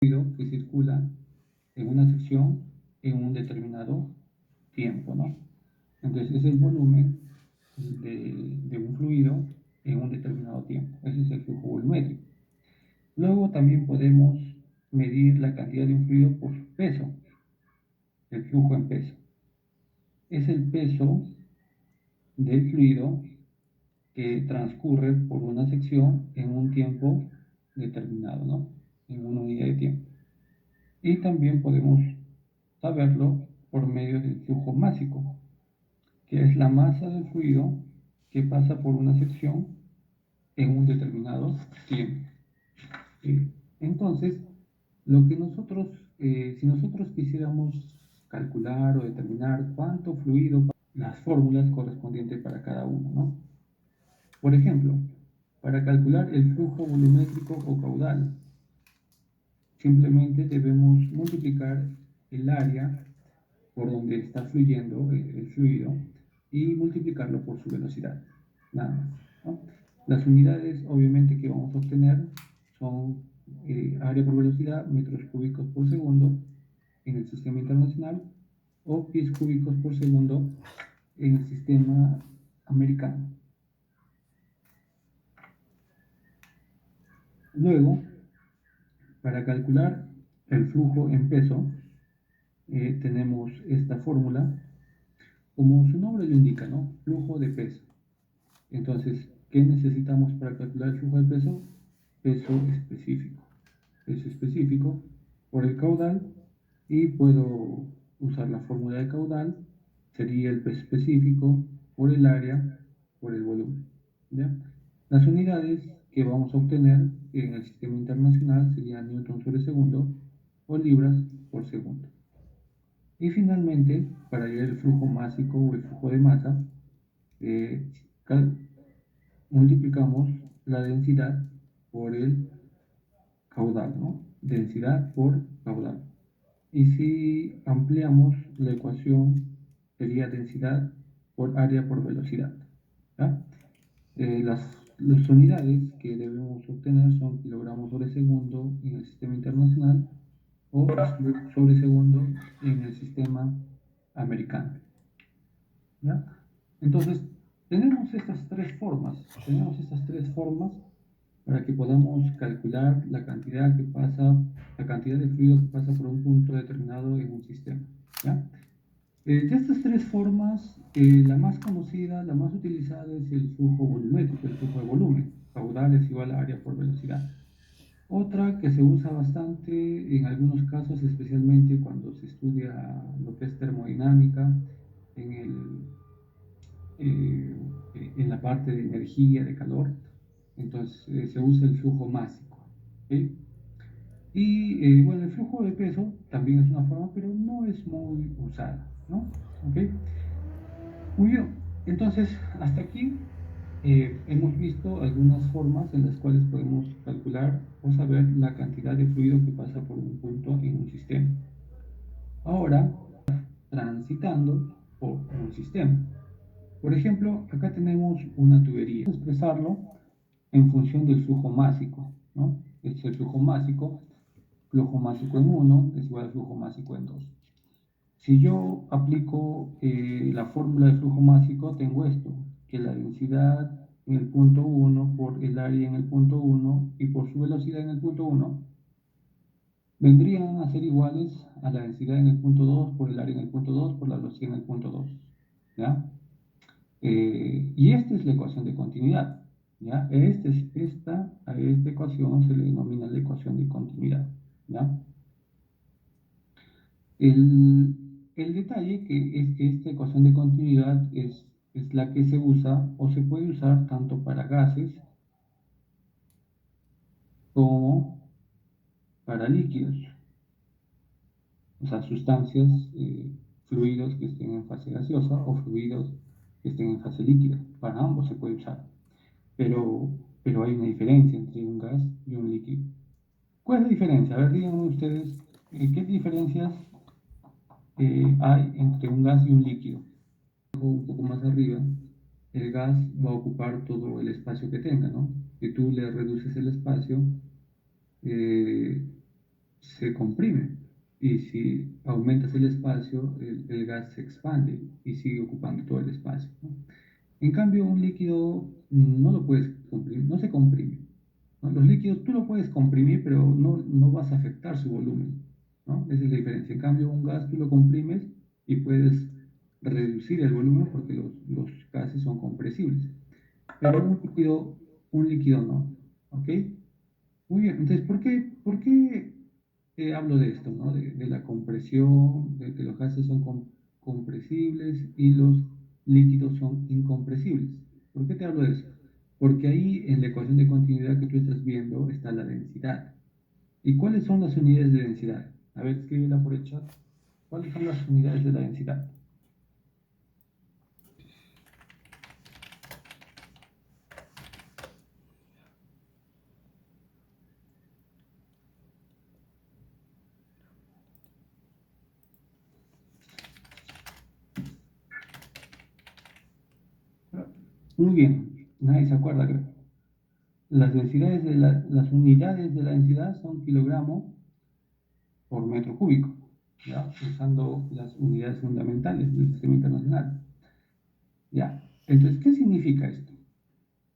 fluido que circula en una sección en un determinado tiempo, ¿no? Entonces es el volumen de un fluido en un determinado tiempo. Ese es el flujo volumétrico. Luego también podemos medir la cantidad de un fluido por su peso, el flujo en peso. Es el peso del fluido que transcurre por una sección en un tiempo determinado, ¿no? En una unidad de tiempo. Y también podemos saberlo por medio del flujo másico, que es la masa del fluido que pasa por una sección en un determinado tiempo. Entonces, lo que nosotros, si nosotros quisiéramos calcular o determinar cuánto fluido, las fórmulas correspondientes para cada uno, ¿no? Por ejemplo, para calcular el flujo volumétrico o caudal, simplemente debemos multiplicar el área por donde está fluyendo el fluido y multiplicarlo por su velocidad, nada más, ¿no? Las unidades, obviamente, que vamos a obtener son área por velocidad, metros cúbicos por segundo en el sistema internacional o pies cúbicos por segundo en el sistema americano. Luego, para calcular el flujo en peso, tenemos esta fórmula, como su nombre lo indica, ¿no? Flujo de peso. Entonces, ¿qué necesitamos para calcular el flujo de peso? Peso específico. Peso específico por el caudal, y puedo usar la fórmula de caudal, sería el peso específico por el área por el volumen, ¿ya? Las unidades que vamos a obtener en el sistema internacional serían newton sobre segundo o libras por segundo. Y finalmente, para hallar el flujo másico o el flujo de masa, multiplicamos la densidad por el caudal, ¿no? Densidad por caudal. Y si ampliamos la ecuación, sería densidad por área por velocidad, ¿ya? Las unidades que debemos obtener son kilogramos sobre segundo en el sistema internacional o sobre segundo en el sistema americano, ¿ya? Entonces, tenemos estas tres formas para que podamos calcular la cantidad de fluido que pasa por un punto determinado en un sistema, ¿ya? De estas tres formas, la más conocida, la más utilizada es el flujo volumétrico, el flujo de volumen. Caudal es igual a área por velocidad. Otra que se usa bastante en algunos casos, especialmente cuando se estudia lo que es termodinámica, en, el, en la parte de energía, de calor, entonces se usa el flujo másico, ¿okay? Y bueno, el flujo de peso también es una forma, pero no es muy usada, ¿no? ¿Okay? Muy bien, entonces hasta aquí hemos visto algunas formas en las cuales podemos calcular o saber la cantidad de fluido que pasa por un punto en un sistema. Ahora, transitando por un sistema. Por ejemplo, acá tenemos una tubería. Vamos a expresarlo en función del flujo másico, ¿no? Este es el flujo másico en 1 es igual al flujo másico en 2. Si yo aplico la fórmula de flujo másico, tengo esto, que la densidad en el punto 1 por el área en el punto 1 y por su velocidad en el punto 1 vendrían a ser iguales a la densidad en el punto 2 por el área en el punto 2 por la velocidad en el punto 2, ¿ya? Y esta es la ecuación de continuidad, ¿ya? A esta ecuación se le denomina la ecuación de continuidad, ¿ya? El detalle es que esta ecuación de continuidad es la que se usa o se puede usar tanto para gases como para líquidos, o sea, sustancias, fluidos que estén en fase gaseosa o fluidos que estén en fase líquida. Para ambos se puede usar, pero, pero hay una diferencia entre un gas y un líquido. ¿Cuál es la diferencia? A ver, díganme ustedes, ¿qué diferencias hay entre un gas y un líquido? Un poco más arriba, el gas va a ocupar todo el espacio que tenga, ¿no? Si tú le reduces el espacio, eh, se comprime. Y si aumentas el espacio, el gas se expande y sigue ocupando todo el espacio, ¿no? En cambio, un líquido no lo puedes comprimir, no se comprime, ¿no? Los líquidos tú lo puedes comprimir, pero no vas a afectar su volumen, ¿no? Esa es la diferencia. En cambio, un gas tú lo comprimes y puedes reducir el volumen porque los gases son compresibles. Pero un líquido no, ¿ok? Muy bien, entonces, ¿por qué hablo de esto, ¿no? De la compresión, de que los gases son compresibles y los líquidos son incompresibles. ¿Por qué te hablo de eso? Porque ahí en la ecuación de continuidad que tú estás viendo está la densidad. ¿Y cuáles son las unidades de densidad? A ver, escríbela por el chat. ¿Cuáles son las unidades de la densidad? Muy bien, nadie se acuerda, creo. Las unidades de la densidad son kilogramo por metro cúbico, ¿ya? Usando las unidades fundamentales del sistema internacional. ¿Ya? Entonces, ¿qué significa esto?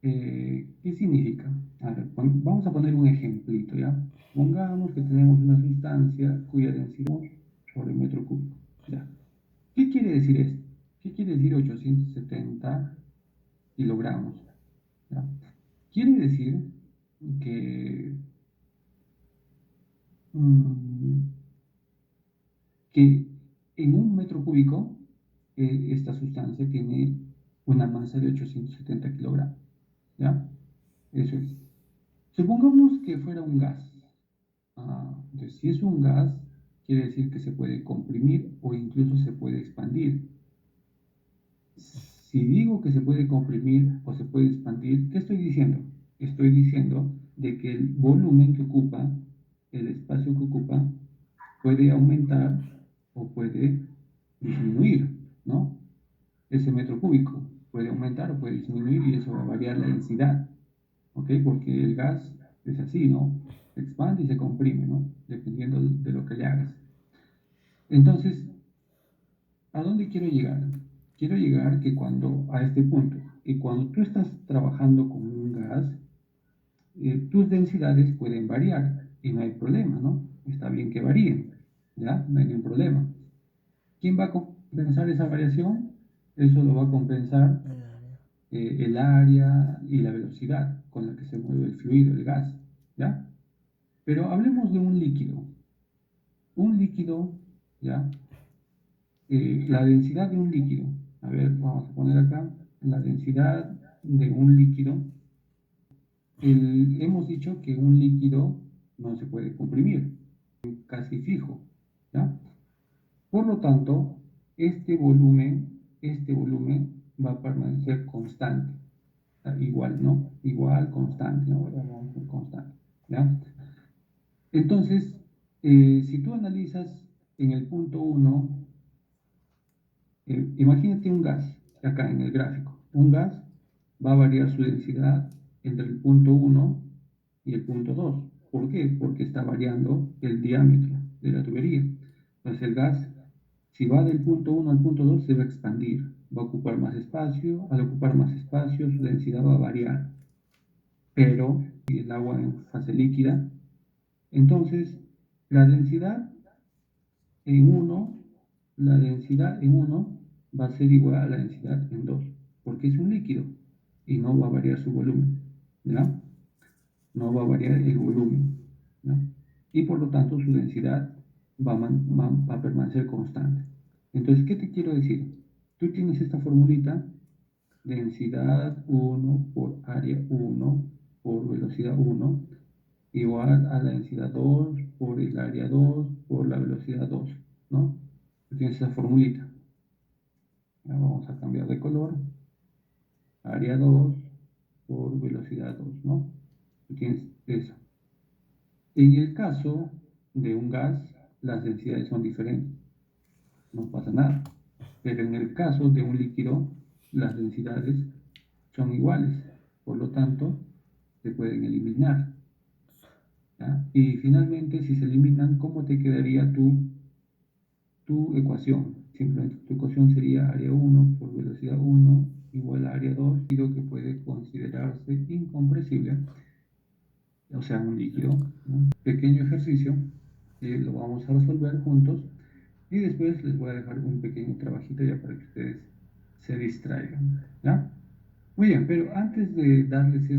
¿Qué significa? A ver, vamos a poner un ejemplito, ¿ya? Pongamos que tenemos una sustancia cuya densidad es sobre metro cúbico, ¿ya? ¿Qué quiere decir esto? ¿Qué quiere decir 870 kilogramos? ¿Ya? Quiere decir que, mm, que en un metro cúbico esta sustancia tiene una masa de 870 kilogramos, ¿ya? Eso es. Supongamos que fuera un gas. Entonces, si es un gas, quiere decir que se puede comprimir o incluso se puede expandir. Si digo que se puede comprimir o se puede expandir, ¿qué estoy diciendo? Estoy diciendo de que el volumen que ocupa, el espacio que ocupa, puede aumentar o puede disminuir, ¿no? Ese metro cúbico puede aumentar o puede disminuir y eso va a variar la densidad, ¿ok? Porque el gas es así, ¿no? Se expande y se comprime, ¿no? Dependiendo de lo que le hagas. Entonces, ¿a dónde quiero llegar? Quiero llegar a este punto, que cuando tú estás trabajando con un gas, tus densidades pueden variar y no hay problema, ¿no? Está bien que varíen, ¿ya? No hay ningún problema. ¿Quién va a compensar esa variación? Eso lo va a compensar el área y la velocidad con la que se mueve el fluido, el gas, ¿ya? Pero hablemos de un líquido. Un líquido, ¿ya? La densidad de un líquido. A ver, vamos a poner acá la densidad de un líquido. Hemos dicho que un líquido no se puede comprimir, casi fijo, ¿ya? Por lo tanto, este volumen va a permanecer constante. Igual, ¿no? Igual, constante, ¿no? Vamos a decir constante, ¿ya? Entonces, si tú analizas en el punto uno, imagínate un gas, acá en el gráfico. Un gas va a variar su densidad entre el punto uno y el punto 2. ¿Por qué? Porque está variando el diámetro de la tubería. Entonces el gas, si va del punto uno al punto 2, se va a expandir, va a ocupar más espacio. Al ocupar más espacio, su densidad va a variar. Pero, si el agua en fase líquida, entonces la densidad en uno, la densidad en uno va a ser igual a la densidad en 2, porque es un líquido y no va a variar su volumen, ¿ya? No va a variar el volumen, ¿no? Y por lo tanto su densidad va a permanecer constante. Entonces, ¿qué te quiero decir? Tú tienes esta formulita, densidad 1 por área 1 por velocidad 1 igual a la densidad 2 por el área 2 por la velocidad 2, ¿no? Tú tienes esa formulita. Ya vamos a cambiar de color. Área 2 por velocidad 2, ¿no? Tú tienes eso. En el caso de un gas, las densidades son diferentes, no pasa nada. Pero en el caso de un líquido, las densidades son iguales, por lo tanto, se pueden eliminar. ¿ya? Y finalmente, si se eliminan, ¿cómo te quedaría tu ecuación? Simplemente tu ecuación sería área 1 por velocidad 1 igual a área 2, líquido que puede considerarse incompresible, o sea, un líquido, ¿no? Pequeño ejercicio que lo vamos a resolver juntos y después les voy a dejar un pequeño trabajito ya para que ustedes se distraigan, ¿ya? Muy bien, pero antes de darles